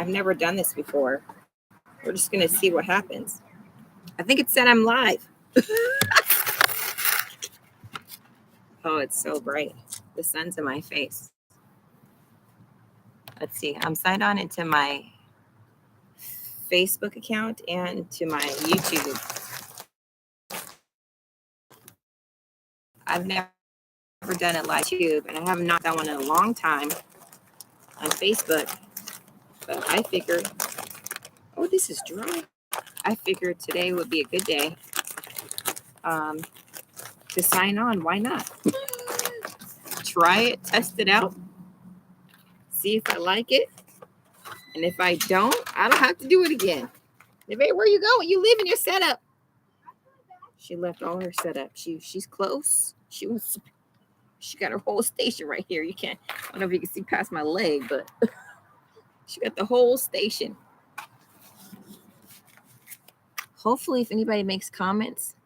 I've never done this before. We're just going to see what happens. I think it said I'm live. Oh, it's so bright. The sun's in my face. Let's see. I'm signed on into my Facebook account and to my YouTube. I've never done it live YouTube, and I have not done one in a long time on Facebook. But I figured, oh, this is dry. I figured today would be a good day to sign on. Why not? Try it, test it out, see if I like it. And if I don't, I don't have to do it again. Babe, where you going? You leaving your setup? She left all her setup. She's close. She got her whole station right here. You can't. I don't know if you can see past my leg, but she got the whole station. Hopefully, if anybody makes comments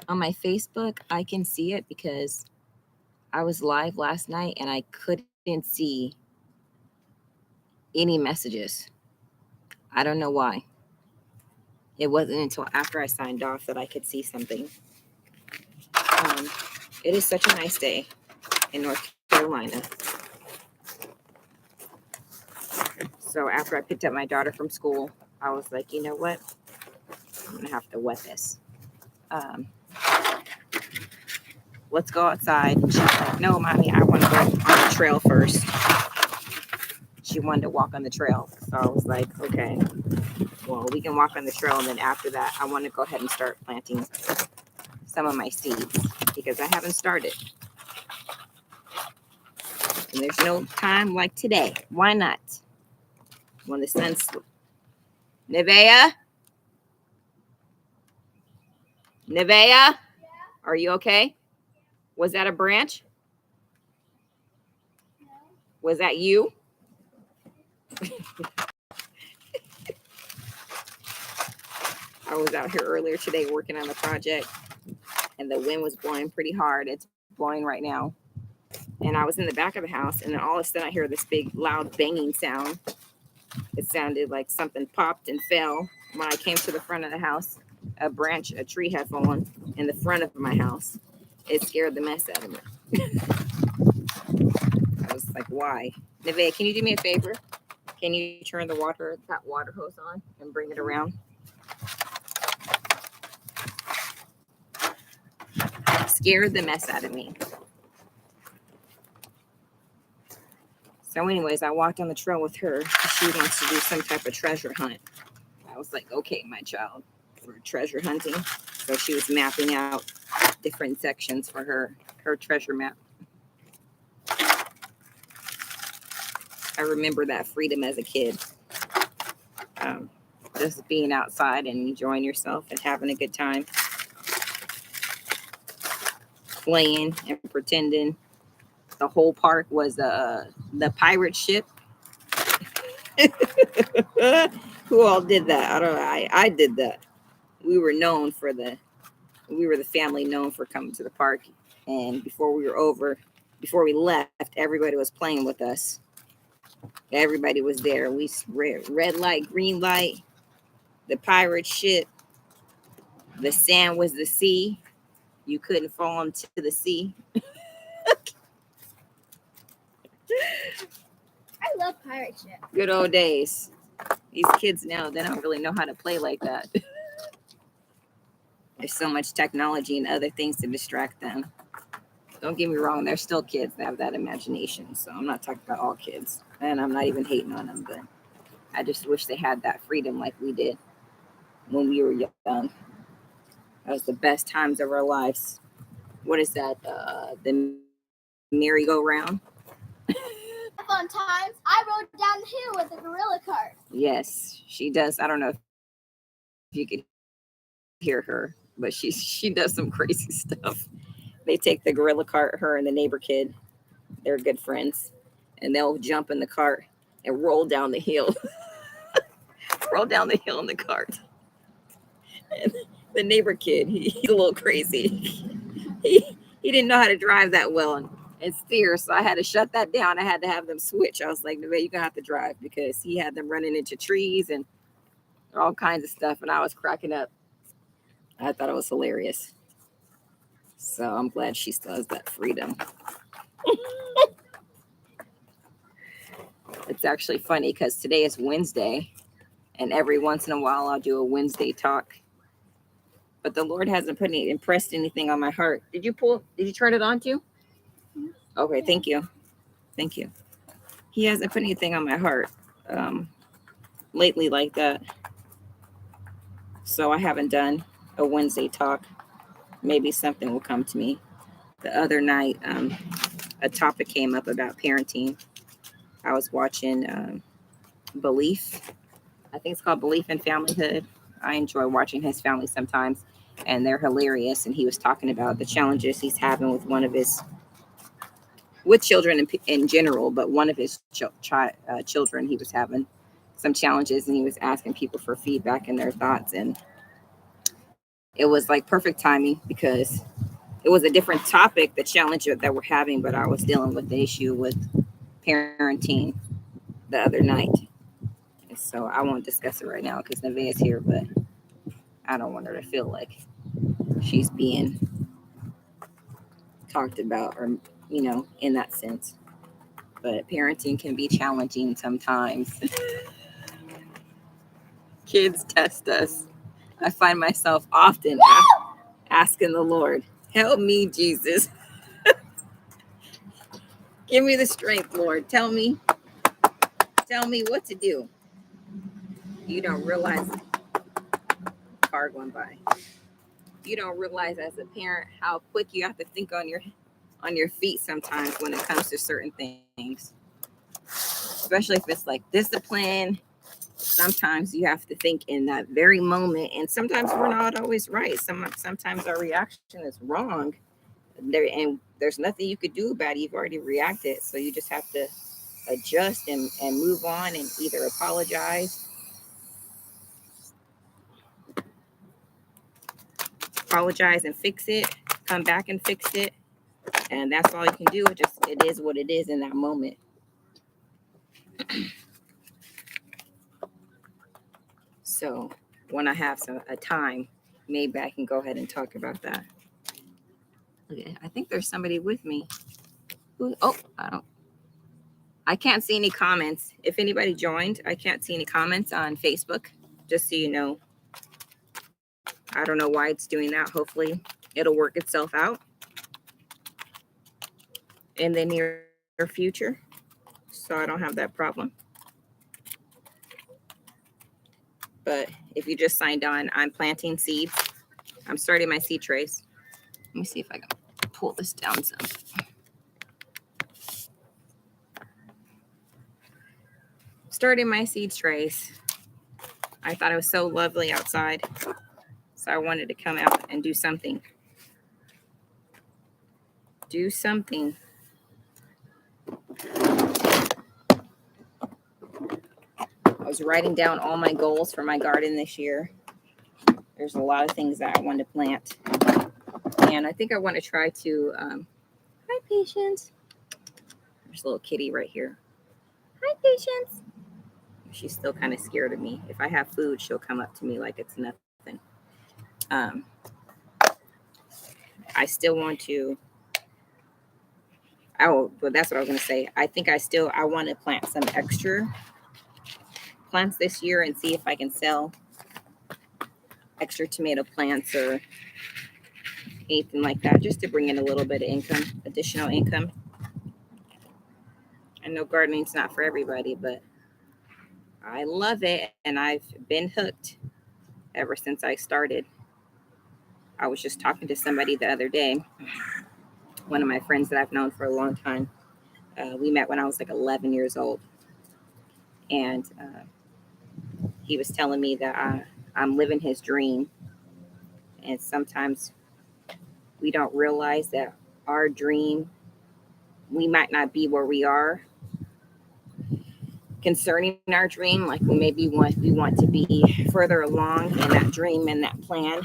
on my Facebook, I can see it because I was live last night and I couldn't see any messages. I don't know why. It wasn't until after I signed off that I could see something. It is such a nice day in North Carolina. So after I picked up my daughter from school, I was like, you know what? I'm going to have to wet this. Let's go outside. And she's like, no, Mommy, I want to go on the trail first. She wanted to walk on the trail. So I was like, okay, well, we can walk on the trail. And then after that, I want to go ahead and start planting some of my seeds because I haven't started. And there's no time like today. Why not? When the sun's... Nevaeh? Nevaeh? Yeah. Are you okay? Was that a branch? No. Was that you? I was out here earlier today working on the project and the wind was blowing pretty hard. It's blowing right now. And I was in the back of the house and then all of a sudden I hear this big loud banging sound. It sounded like something popped and fell. When I came to the front of the house, a tree had fallen in the front of my house. It scared the mess out of me. I was like, why? Nevaeh, can you do me a favor? Can you turn that water hose on and bring it around? Scared the mess out of me. So anyways, I walked on the trail with her. She wants to do some type of treasure hunt. I was like, okay, my child, we're treasure hunting. So she was mapping out different sections for her treasure map. I remember that freedom as a kid. Just being outside and enjoying yourself and having a good time. Playing and pretending the whole park was the pirate ship. Who all did that? I don't know. I did that. We were the family known for coming to the park. And before we left, everybody was playing with us. Everybody was there. We red light, green light, the pirate ship. The sand was the sea. You couldn't fall into the sea. I love pirate ship. Good old days. These kids now, they don't really know how to play like that. There's so much technology and other things to distract them. Don't get me wrong, they're still kids that have that imagination. So I'm not talking about all kids. And I'm not even hating on them, but I just wish they had that freedom like we did when we were young. That was the best times of our lives. What is that? The merry-go-round? Fun times. I rode down the hill with a gorilla cart. Yes, she does. I don't know if you could hear her, but she does some crazy stuff. They take the gorilla cart, her and the neighbor kid. They're good friends. And they'll jump in the cart and roll down the hill. Roll down the hill in the cart. And the neighbor kid, he's a little crazy. He didn't know how to drive that well. and steer. So I had to shut that down. I had to have them switch. I was like, "Neve, you're gonna have to drive," because he had them running into trees and all kinds of stuff, and I was cracking up. I thought it was hilarious. So I'm glad she still has that freedom. It's actually funny because today is Wednesday, and every once in a while I'll do a Wednesday talk. But the Lord hasn't impressed anything on my heart. Did you turn it on too? Okay, thank you. Thank you. He hasn't put anything on my heart lately like that. So I haven't done a Wednesday talk. Maybe something will come to me. The other night, a topic came up about parenting. I was watching Belief. I think it's called Belief in Familyhood. I enjoy watching his family sometimes, and they're hilarious. And he was talking about the challenges he's having with with children in general, but one of his children, he was having some challenges, and he was asking people for feedback and their thoughts. And it was like perfect timing because it was a different topic, the challenge that we're having, but I was dealing with the issue with parenting the other night. So I won't discuss it right now because Nevaeh is here, but I don't want her to feel like she's being talked about or, in that sense. But parenting can be challenging sometimes. Kids test us. I find myself often asking the Lord, help me, Jesus. Give me the strength, Lord. Tell me what to do. You don't realize, car going by. You don't realize as a parent how quick you have to think on your feet sometimes when it comes to certain things. Especially if it's like discipline. Sometimes you have to think in that very moment, and sometimes we're not always right. Sometimes our reaction is wrong. There's nothing you could do about it. You've already reacted, so you just have to adjust and move on and either apologize and fix it, come back and fix it, and that's all you can do. It is what it is in that moment. So when I have a time, maybe I can go ahead and talk about that. Okay, I think there's somebody with me. I can't see any comments. If anybody joined, I can't see any comments on Facebook, just so you know. I don't know why it's doing that. Hopefully it'll work itself out in the near future, so I don't have that problem. But if you just signed on, I'm planting seeds. I'm starting my seed trays. Let me see if I can pull this down some. Starting my seed trays. I thought it was so lovely outside, so I wanted to come out and do something. I was writing down all my goals for my garden this year. There's a lot of things that I want to plant. And I think I want to try to, hi, Patience. There's a little kitty right here. Hi, Patience. She's still kind of scared of me. If I have food, she'll come up to me like it's nothing. I still want to, but that's what I was going to say. I think I want to plant some extra plants this year and see if I can sell extra tomato plants or anything like that, just to bring in a little bit of additional income. I know gardening's not for everybody, but I love it, and I've been hooked ever since I started. I was just talking to somebody the other day, one of my friends that I've known for a long time. We met when I was like 11 years old, and he was telling me that I'm living his dream, and sometimes we don't realize that our dream, we might not be where we are concerning our dream. Like we want to be further along in that dream and that plan,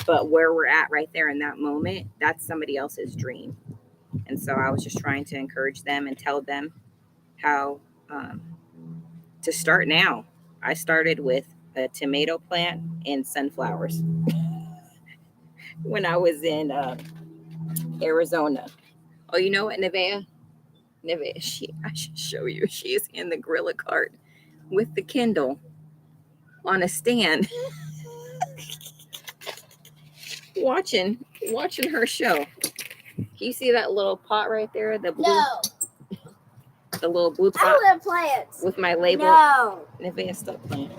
but where we're at right there in that moment, that's somebody else's dream. And so I was just trying to encourage them and tell them how to start now. I started with a tomato plant and sunflowers when I was in Arizona. Oh, you know what, Nevaeh? Nevaeh, I should show you. She's in the Gorilla cart with the Kindle on a stand, watching her show. Can you see that little pot right there? The blue, No. the little blue I pot want to play it. with my label. No. Nevaeh, stop playing.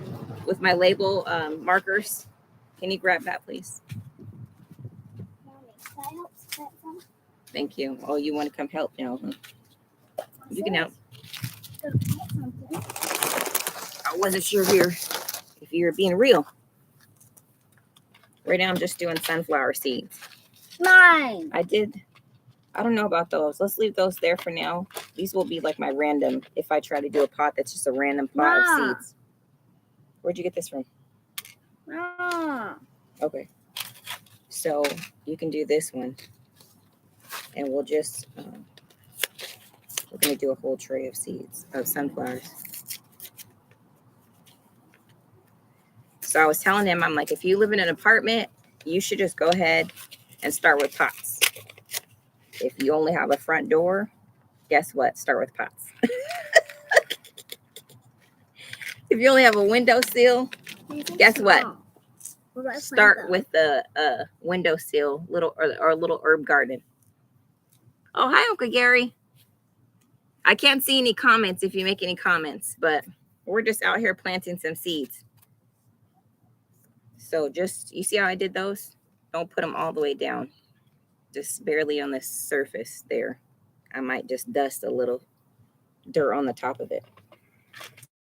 With my label markers. Can you grab that, please? Can I help set some? Thank you. Oh, you want to come help now? Huh? You can help. Go get something. I wasn't sure if you were being real. Right now, I'm just doing sunflower seeds. Mine. I don't know about those. Let's leave those there for now. These will be like my random, if I try to do a pot that's just a random pot of seeds. Where'd you get this from? Okay. So you can do this one. And we'll just, we're going to do a whole tray of seeds, of sunflowers. So I was telling him, I'm like, if you live in an apartment, you should just go ahead and start with pots. If you only have a front door, guess what? Start with pots. If you only have a windowsill, guess what? Start with the windowsill, or a little herb garden. Oh, hi, Uncle Gary. I can't see any comments if you make any comments, but we're just out here planting some seeds. So just, you see how I did those? Don't put them all the way down. Just barely on the surface there. I might just dust a little dirt on the top of it.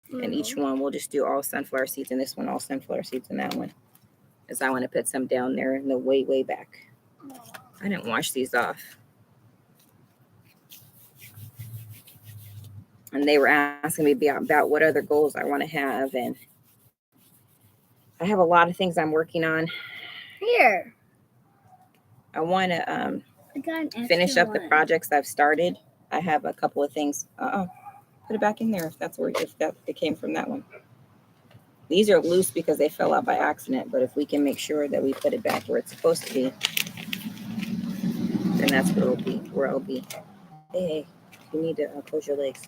And each one, we'll just do all sunflower seeds in this one, all sunflower seeds in that one. Because I want to put some down there in the way, way back. I didn't wash these off. And they were asking me about what other goals I want to have. And I have a lot of things I'm working on. Here. I want to finish up the projects I've started. I have a couple of things. Put it back in there if it came from that one. These are loose because they fell out by accident, but if we can make sure that we put it back where it's supposed to be, then that's where it'll be. Hey, you need to close your legs.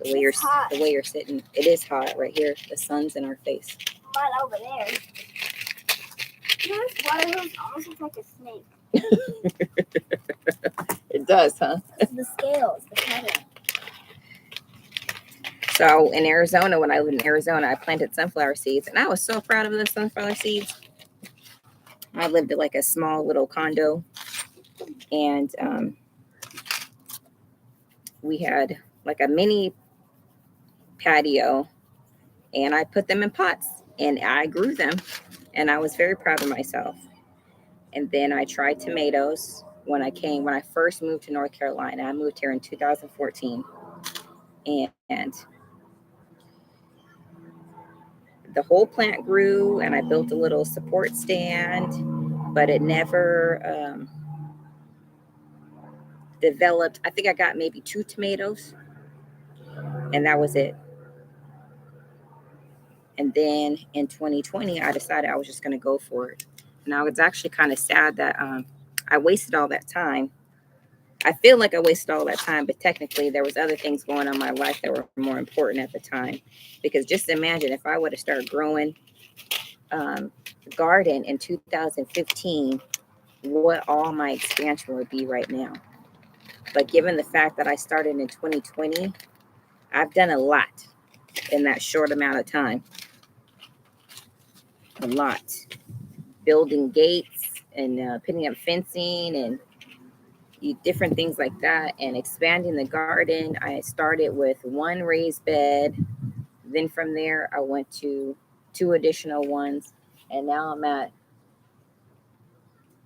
The way you're sitting, it is hot right here. The sun's in our face. Right over there. This watermelon almost looks like a snake. It does, huh? It's the scales, the pattern. So in Arizona, when I lived in Arizona, I planted sunflower seeds, and I was so proud of the sunflower seeds. I lived in like a small little condo, and we had like a mini patio, and I put them in pots, and I grew them, and I was very proud of myself. And then I tried tomatoes when I first moved to North Carolina. I moved here in 2014, and the whole plant grew, and I built a little support stand, but it never developed. I think I got maybe 2 tomatoes, and that was it. And then in 2020, I decided I was just going to go for it. And I was actually kind of sad that I wasted all that time. I feel like I wasted all that time, but technically there was other things going on in my life that were more important at the time. Because just imagine if I would have started growing garden in 2015, what all my expansion would be right now. But given the fact that I started in 2020, I've done a lot in that short amount of time. A lot. Building gates and putting up fencing and different things like that, and expanding the garden. I started with 1 raised bed. Then from there, I went to 2 additional ones. And now I'm at,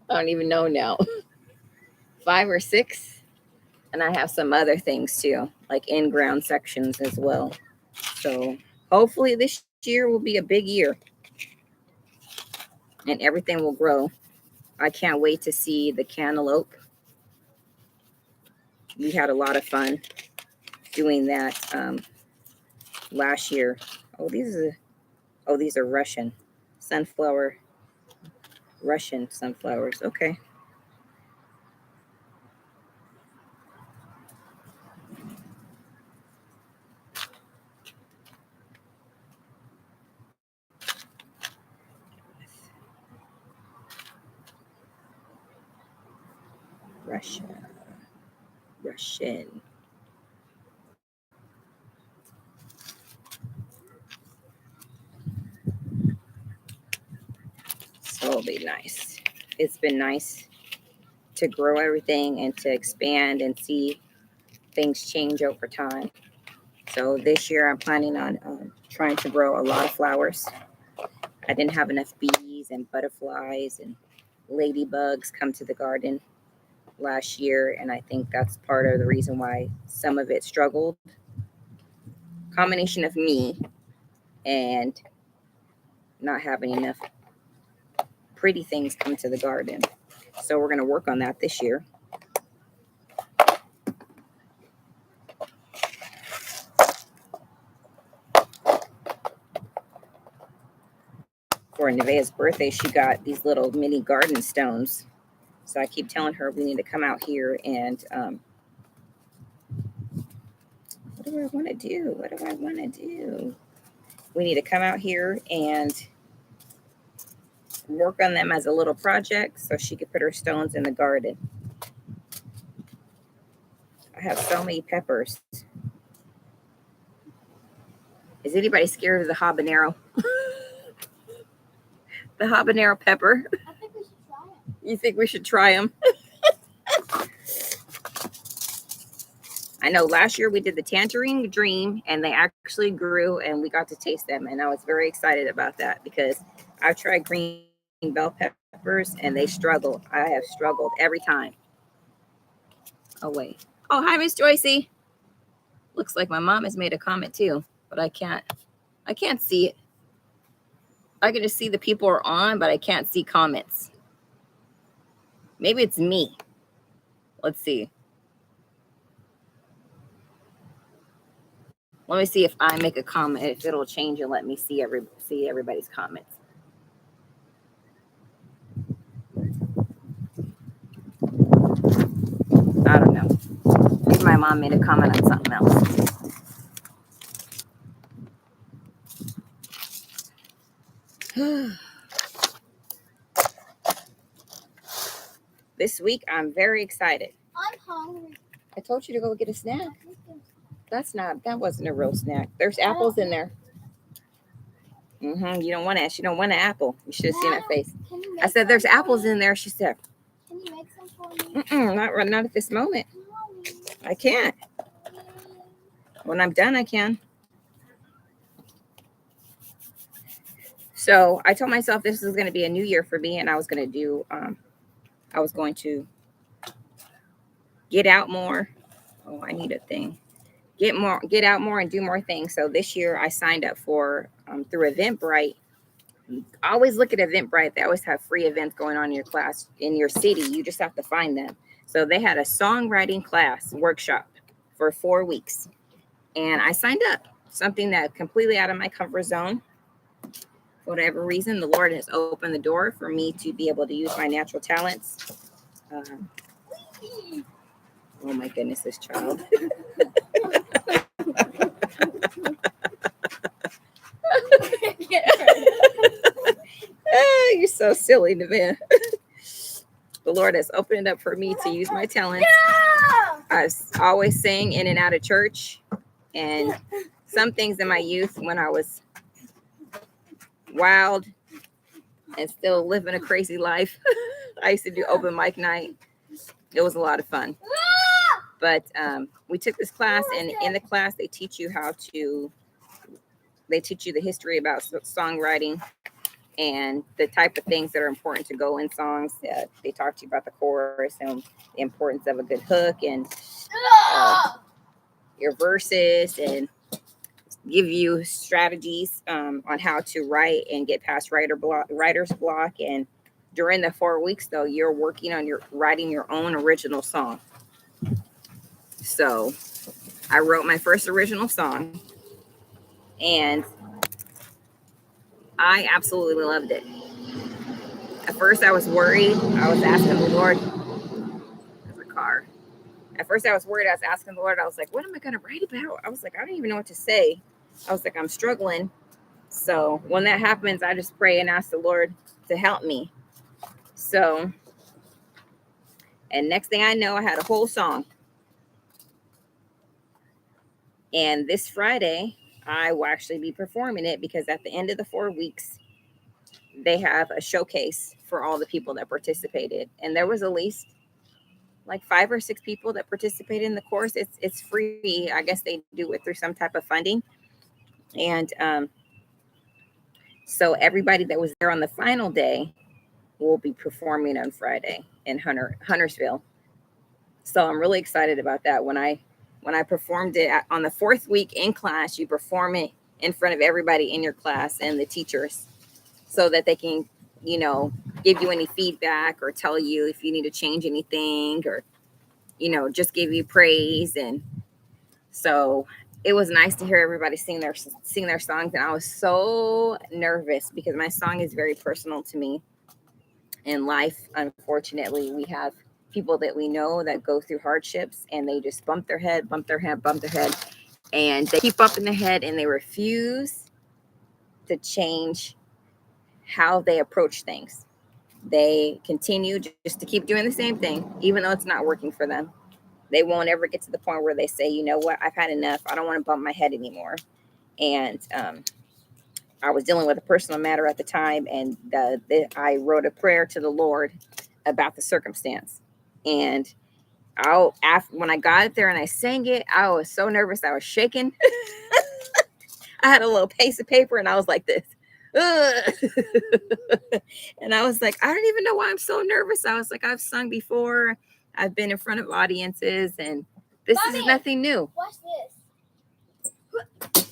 I don't even know now, 5 or 6. And I have some other things too, like in-ground sections as well. So hopefully this year will be a big year. And everything will grow. I can't wait to see the cantaloupe we had a lot of fun doing that last year. Oh, these are Russian sunflowers. Okay. Russian. So it'll be nice. It's been nice to grow everything and to expand and see things change over time. So this year I'm planning on trying to grow a lot of flowers. I didn't have enough bees and butterflies and ladybugs come to the garden last year, and I think that's part of the reason why some of it struggled. Combination of me and not having enough pretty things come to the garden. So we're going to work on that this year. For Nevaeh's birthday, she got these little mini garden stones. So I keep telling her we need to come out here and what do I want to do? We need to come out here and work on them as a little project so she could put her stones in the garden. I have so many peppers. Is anybody scared of the habanero? The habanero pepper. I think we should try it. You think we should try them? I know last year we did the Tangerine Dream and they actually grew and we got to taste them. And I was very excited about that because I've tried green bell peppers and they struggle. I have struggled every time. Oh, wait. Oh, hi, Miss Joycey. Looks like my mom has made a comment too, but I can't see it. I can just see the people are on, but I can't see comments. Maybe it's me. Let's see. Let me see if I make a comment, if it'll change and let me see everybody's comments. I don't know. Maybe my mom made a comment on something else. This week, I'm very excited. I'm hungry. I told you to go get a snack. That wasn't a real snack. There's apples in there. You don't want to. She don't want an apple. You should have seen her face. I said, "There's apples in there." She said, "Can you make some for me?" Not at this moment. I can't. When I'm done, I can. So I told myself this was going to be a new year for me, and I was going to get out more. Oh, I need a thing. Get out more and do more things. So this year I signed up for through Eventbrite. Always look at Eventbrite. They always have free events going on in your class, in your city. You just have to find them. So they had a songwriting class workshop for 4 weeks. And I signed up. Something that completely out of my comfort zone. For whatever reason, the Lord has opened the door for me to be able to use my natural talents. Oh my goodness, this child. You're so silly, Nevaeh. The Lord has opened it up for me to use my talents. I was always sang in and out of church, and some things in my youth when I was wild and still living a crazy life. I used to do open mic night. It was a lot of fun. But we took this class, and in the class, they teach you the history about songwriting and the type of things that are important to go in songs. They talk to you about the chorus and the importance of a good hook and your verses, and give you strategies on how to write and get past writer's block. And during the 4 weeks, though, you're working on writing your own original song. So I wrote my first original song, and I absolutely loved it. At first, I was worried. I was asking the Lord, there's a car. At first, I was worried. I was asking the Lord, I was like, what am I going to write about? I was like, I don't even know what to say. I was like, I'm struggling. So when that happens, I just pray and ask the Lord to help me. So, and next thing I know, I had a whole song. And this Friday, I will actually be performing it because at the end of the 4 weeks, they have a showcase for all the people that participated. And there was at least like 5 or 6 people that participated in the course. It's free. I guess they do it through some type of funding. And so everybody that was there on the final day will be performing on Friday in Huntersville. So I'm really excited about that. When I performed it on the 4th week in class, you perform it in front of everybody in your class and the teachers so that they can, you know, give you any feedback or tell you if you need to change anything or, you know, just give you praise. And so it was nice to hear everybody sing their songs. And I was so nervous because my song is very personal to me. In life, unfortunately, we have people that we know that go through hardships and they just bump their head, and they keep bumping their head and they refuse to change how they approach things. They continue just to keep doing the same thing, even though it's not working for them. They won't ever get to the point where they say, you know what, I've had enough. I don't want to bump my head anymore. And I was dealing with a personal matter at the time, and I wrote a prayer to the Lord about the circumstance. And when I got it there and I sang it, I was so nervous. I was shaking. I had a little piece of paper and I was like this. And I was like, I don't even know why I'm so nervous. I was like, I've sung before. I've been in front of audiences, and this Mommy, is nothing new. Watch this.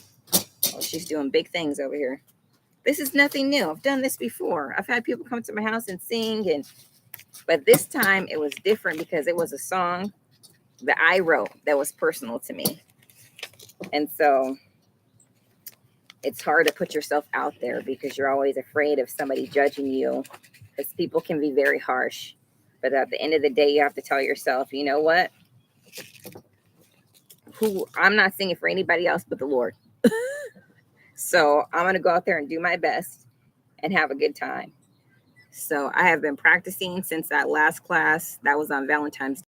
Oh, she's doing big things over here. This is nothing new. I've done this before. I've had people come to my house and sing, but this time it was different because it was a song that I wrote that was personal to me. And so it's hard to put yourself out there because you're always afraid of somebody judging you, because people can be very harsh. But at the end of the day, you have to tell yourself, you know what? I'm not singing for anybody else but the Lord. So I'm going to go out there and do my best and have a good time. So I have been practicing since that last class that was on Valentine's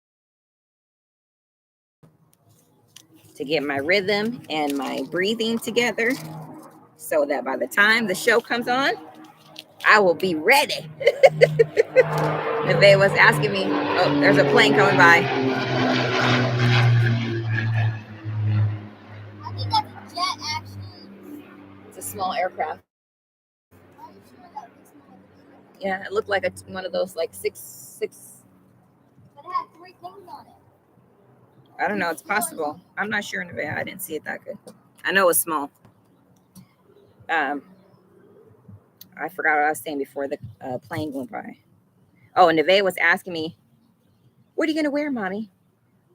Day to get my rhythm and my breathing together so that by the time the show comes on, I will be ready. Nevaeh was asking me, oh, there's a plane coming by. I think that's a jet, actually. It's a small aircraft. Are you sure that was small? Yeah, it looked like one of those like six. But it had 3 things on it. I don't know. It's possible. I'm not sure, Nevaeh. I didn't see it that good. I know it's small. I forgot what I was saying before the plane went by. Oh, and Nevaeh was asking me, what are you going to wear, Mommy?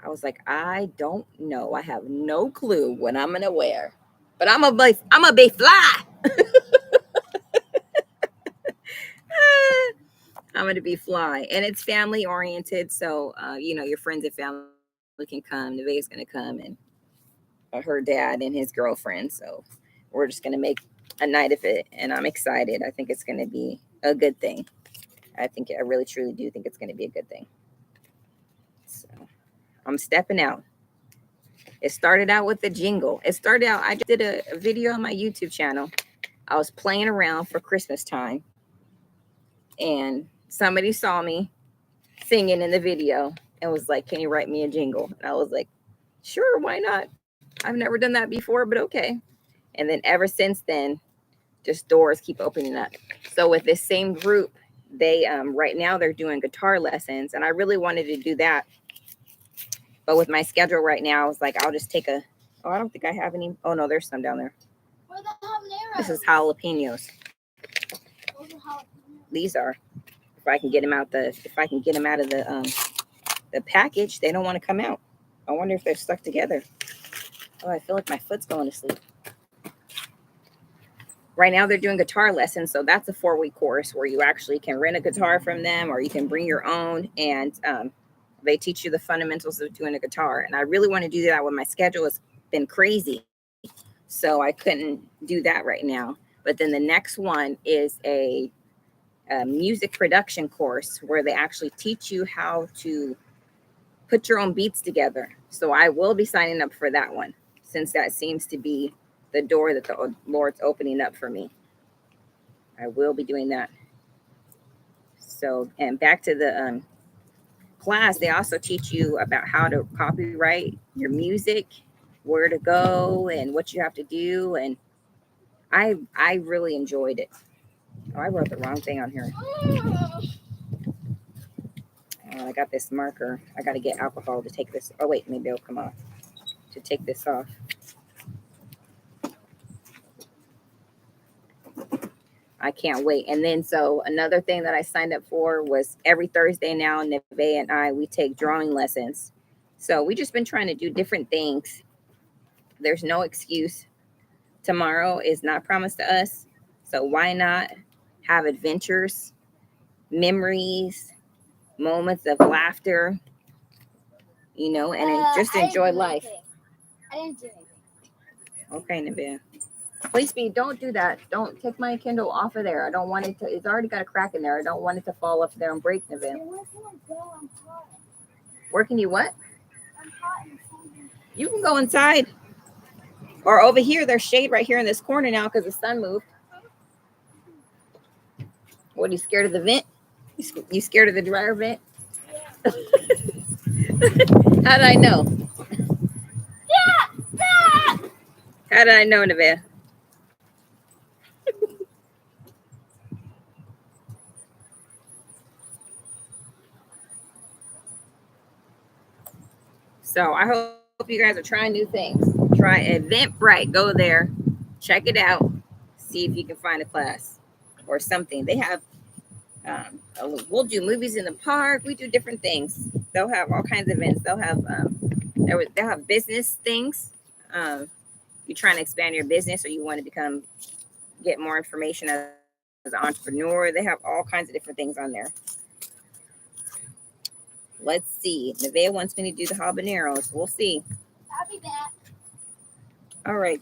I was like, I don't know. I have no clue what I'm going to wear. But I'm going to be fly. I'm going to be fly. And it's family oriented. So, you know, your friends and family can come. Nevaeh's going to come, and her dad and his girlfriend. So we're just going to make a night of it. And I'm excited. I think it's going to be a good thing. I really, truly do think it's going to be a good thing. So I'm stepping out. It started out with the jingle. I just did a video on my YouTube channel. I was playing around for Christmas time, and somebody saw me singing in the video and was like, can you write me a jingle? And I was like, sure, why not? I've never done that before, but okay. And then ever since then, just doors keep opening up. So with this same group, they right now they're doing guitar lessons, and I really wanted to do that. But with my schedule right now, I was like, I'll just take I don't think I have any. Oh, no, there's some down there. Where are the habaneros? This is jalapenos. Those are jalapenos. These are. If I can get them out of the package, they don't want to come out. I wonder if they're stuck together. Oh, I feel like my foot's going to sleep. Right now they're doing guitar lessons, so that's a 4-week course where you actually can rent a guitar from them or you can bring your own, and they teach you the fundamentals of doing a guitar. And I really want to do that when my schedule has been crazy, so I couldn't do that right now. But then the next one is a music production course where they actually teach you how to put your own beats together. So I will be signing up for that one, since that seems to be the door that the Lord's opening up for me. I will be doing that. So, and back to the class, they also teach you about how to copyright your music, where to go, and what you have to do. And I really enjoyed it. Oh, I wrote the wrong thing on here. I got this marker. I got to get alcohol to take this. Oh, wait, maybe it'll come off. To take this off. I can't wait. And then, so another thing that I signed up for was every Thursday now, Nevaeh and I, we take drawing lessons. So we just been trying to do different things. There's no excuse. Tomorrow is not promised to us. So why not have adventures, memories, moments of laughter, you know, and just enjoy life. I didn't do anything. Okay, Nevaeh. Please be, don't do that. Don't take my Kindle off of there. I don't want it to, it's already got a crack in there. I don't want it to fall up there and break, Nevaeh. Where can I go? I'm hot. Where can you what? I'm hot inside. You can go inside. Or over here, there's shade right here in this corner now because the sun moved. What, are you scared of the vent? You scared of the dryer vent? Yeah. How did I know? Yeah. How did I know, Nevaeh? So I hope you guys are trying new things. Try Eventbrite. Go there, check it out, see if you can find a class or something. They have, we'll do movies in the park. We do different things. They'll have all kinds of events. They'll have they'll have business things. You're trying to expand your business or you want to get more information as an entrepreneur. They have all kinds of different things on there. Let's see. Nevaeh wants me to do the habaneros. We'll see. I'll be back. All right.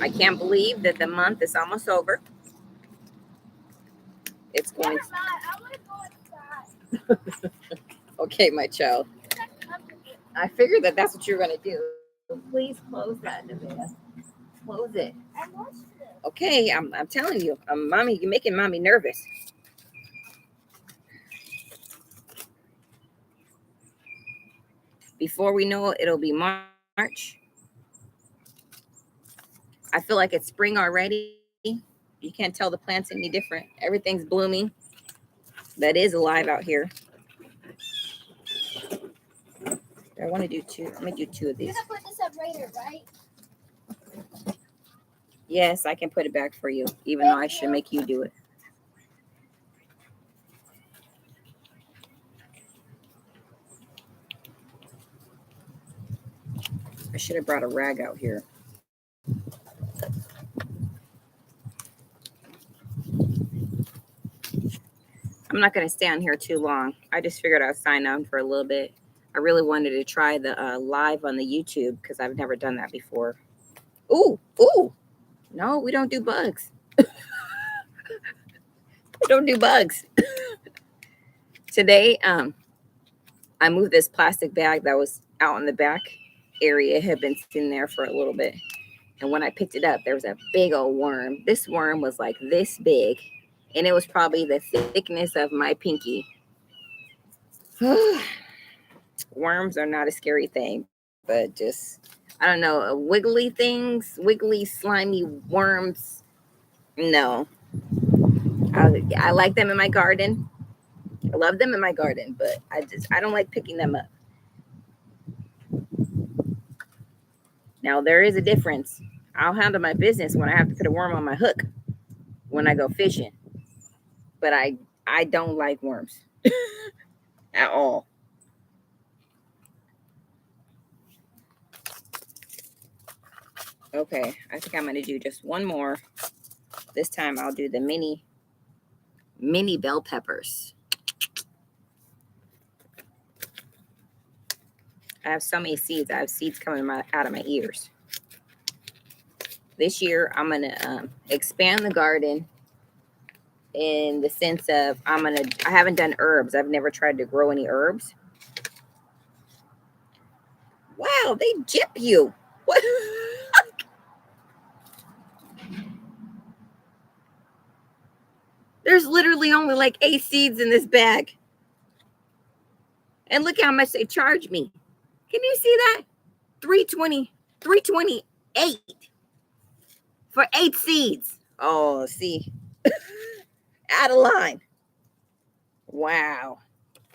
I can't believe that the month is almost over. It's going. Never mind. I want to go inside. Okay, my child. I figured that that's what you're going to do. Please close that, Nevaeh. Close it. I watched it. Okay, I'm telling you, mommy, you're making mommy nervous. Before we know it, it'll be March. I feel like it's spring already. You can't tell the plants any different. Everything's blooming. That is alive out here. I want to do two. Let me do two of these. You're going to put this up later, right? Yes, I can put it back for you, even though I should make you do it. I should have brought a rag out here. I'm not going to stay on here too long. I just figured I'd sign on for a little bit. I really wanted to try the live on the YouTube because I've never done that before. Ooh. No, we don't do bugs. We don't do bugs. Today, I moved this plastic bag that was out in the back area. It had been sitting there for a little bit. And when I picked it up, there was a big old worm. This worm was like this big. And it was probably the thickness of my pinky. Worms are not a scary thing, but just, I don't know, wiggly things, wiggly, slimy worms. No. I like them in my garden. I love them in my garden, but I don't like picking them up. Now, there is a difference. I'll handle my business when I have to put a worm on my hook when I go fishing. But I don't like worms at all. Okay, I think I'm going to do just one more. This time I'll do the mini bell peppers. I have so many seeds. I have seeds coming out of my ears. This year I'm going to expand the garden in the sense of I haven't done herbs. I've never tried to grow any herbs. Wow, they jip you. What? There's literally only like 8 seeds in this bag. And look how much they charge me. Can you see that? $328 for 8 seeds. Oh, see. Out of line. Wow.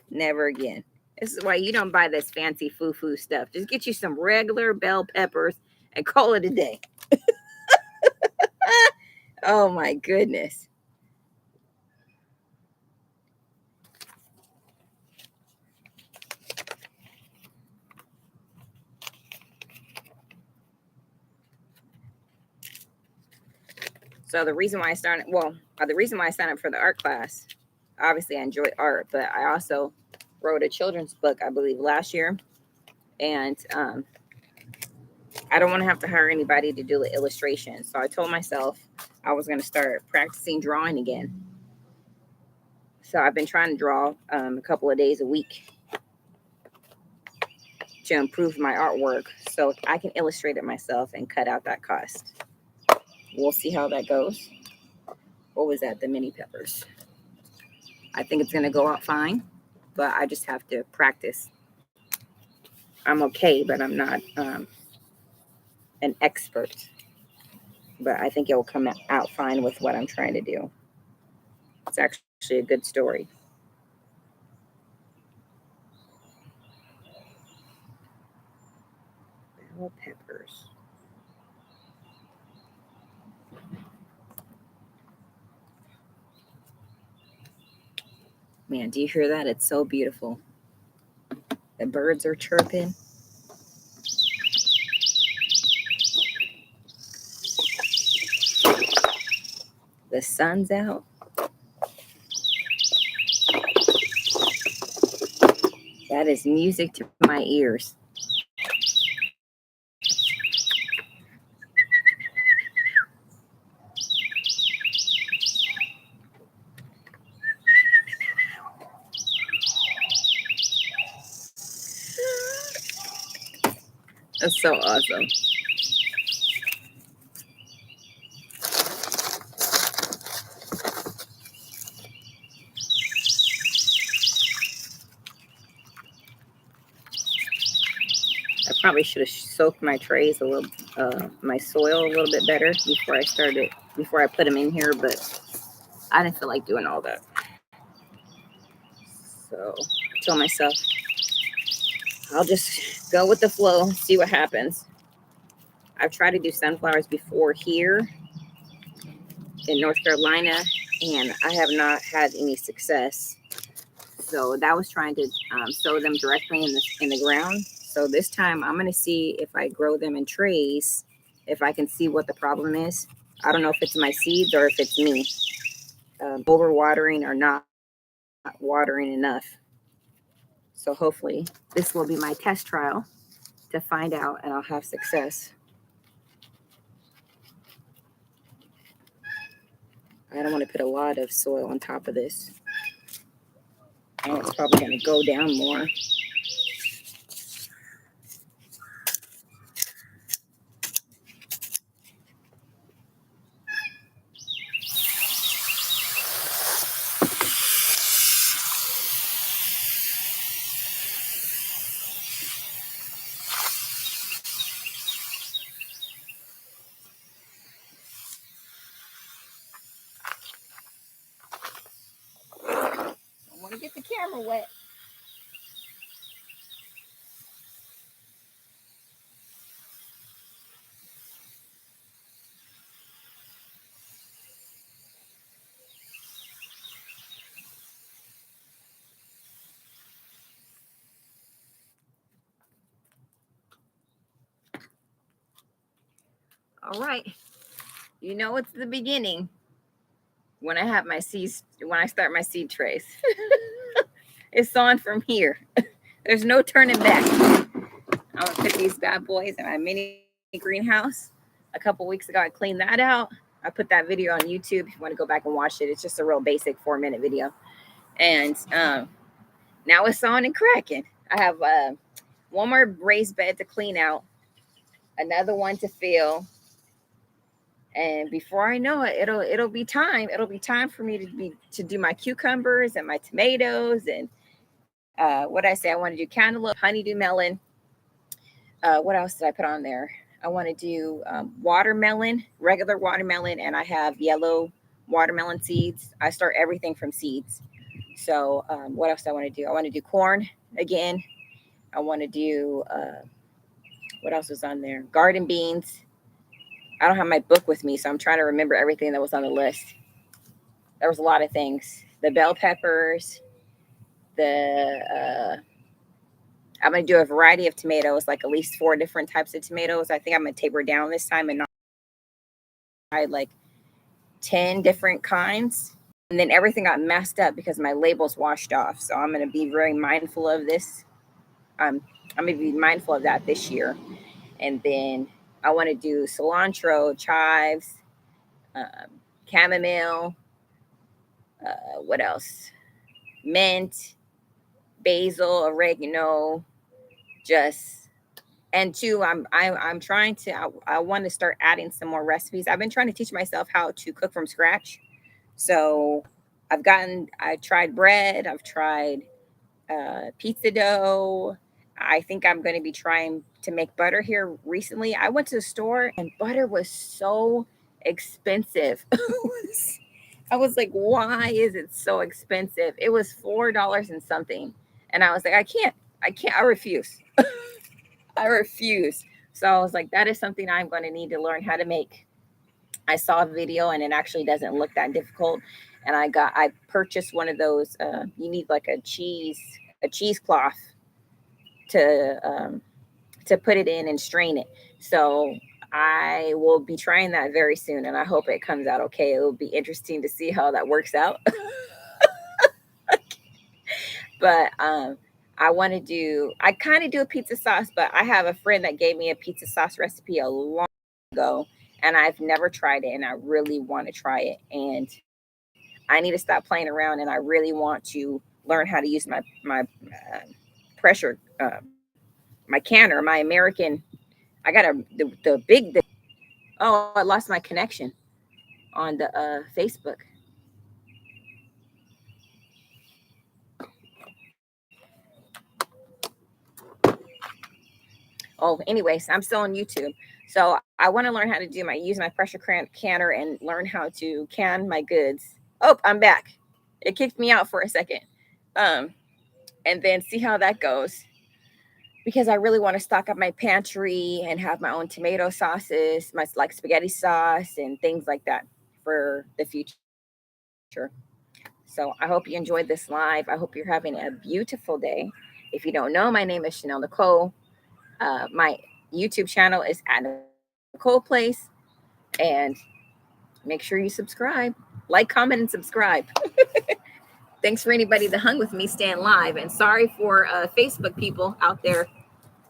Never again. This is why you don't buy this fancy foo-foo stuff. Just get you some regular bell peppers and call it a day. Oh my goodness. So the reason why I signed up for the art class, obviously I enjoy art, but I also wrote a children's book, I believe, last year. And I don't want to have to hire anybody to do the illustration. So I told myself I was going to start practicing drawing again. So I've been trying to draw a couple of days a week to improve my artwork so I can illustrate it myself and cut out that cost. We'll see how that goes. What was that? The mini peppers. I think it's going to go out fine, but I just have to practice. I'm okay, but I'm not an expert. But I think it will come out fine with what I'm trying to do. It's actually a good story. Bell peppers. Man, do you hear that? It's so beautiful. The birds are chirping. The sun's out. That is music to my ears. That's so awesome. I probably should have soaked my trays a little, my soil a little bit better before I put them in here, but I didn't feel like doing all that. So I told myself, I'll just go with the flow, see what happens. I've tried to do sunflowers before here in North Carolina, and I have not had any success. So that was trying to sow them directly in the ground. So this time I'm going to see if I grow them in trays, if I can see what the problem is. I don't know if it's my seeds or if it's me overwatering or not watering enough. So hopefully this will be my test trial to find out, and I'll have success. I don't want to put a lot of soil on top of this. Oh, it's probably going to go down more. I want to get the camera wet. All right. You know it's the beginning when I have my seeds, when I start my seed trays. It's on from here. There's no turning back. I'm gonna put these bad boys in my mini greenhouse. A couple weeks ago, I cleaned that out. I put that video on YouTube if you want to go back and watch it. It's just a real basic 4-minute video. And now it's on and cracking. I have one more raised bed to clean out, another one to fill. And before I know it, it'll be time. It'll be time for me to do my cucumbers and my tomatoes and what I say. I want to do cantaloupe, honeydew melon. What else did I put on there? I want to do watermelon, regular watermelon, and I have yellow watermelon seeds. I start everything from seeds. So what else do I want to do? I want to do corn again. I want to do what else was on there? Garden beans. I don't have my book with me, so I'm trying to remember everything that was on the list. There was a lot of things. The bell peppers, I'm going to do a variety of tomatoes, like at least 4 different types of tomatoes. I think I'm going to taper down this time and not try like 10 different kinds. And then everything got messed up because my labels washed off. So I'm going to be very mindful of this. I'm going to be mindful of that this year. And then I want to do cilantro, chives, chamomile, what else? Mint, basil, oregano, and two, I'm trying to, I want to start adding some more recipes. I've been trying to teach myself how to cook from scratch. So I tried bread, I've tried pizza dough. I think I'm going to be trying to make butter here recently. I went to the store and butter was so expensive. I was like, why is it so expensive? It was $4 and something. And I was like, I can't, I refuse. I refuse. So I was like, that is something I'm going to need to learn how to make. I saw a video and it actually doesn't look that difficult. And I purchased one of those, you need like a cheesecloth to put it in and strain it. So I will be trying that very soon, and I hope it comes out okay. It will be interesting to see how that works out. But I kind of do a pizza sauce, but I have a friend that gave me a pizza sauce recipe a long time ago, and I've never tried it, and I really want to try it. And I need to stop playing around, and I really want to learn how to use my pressure, my canner, my American. I got the big. Oh, I lost my connection on the Facebook. Oh, anyways, I'm still on YouTube. So I want to learn how to use my pressure canner and learn how to can my goods. Oh, I'm back. It kicked me out for a second. And then see how that goes. Because I really want to stock up my pantry and have my own tomato sauces, my like spaghetti sauce and things like that for the future. So I hope you enjoyed this live. I hope you're having a beautiful day. If you don't know, my name is Chanel Nicole. My YouTube channel is at Nicole Place. And make sure you subscribe. Like, comment, and subscribe. Thanks for anybody that hung with me staying live. And sorry for Facebook people out there.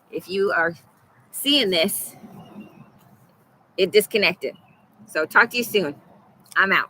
If you are seeing this, it disconnected. So talk to you soon. I'm out.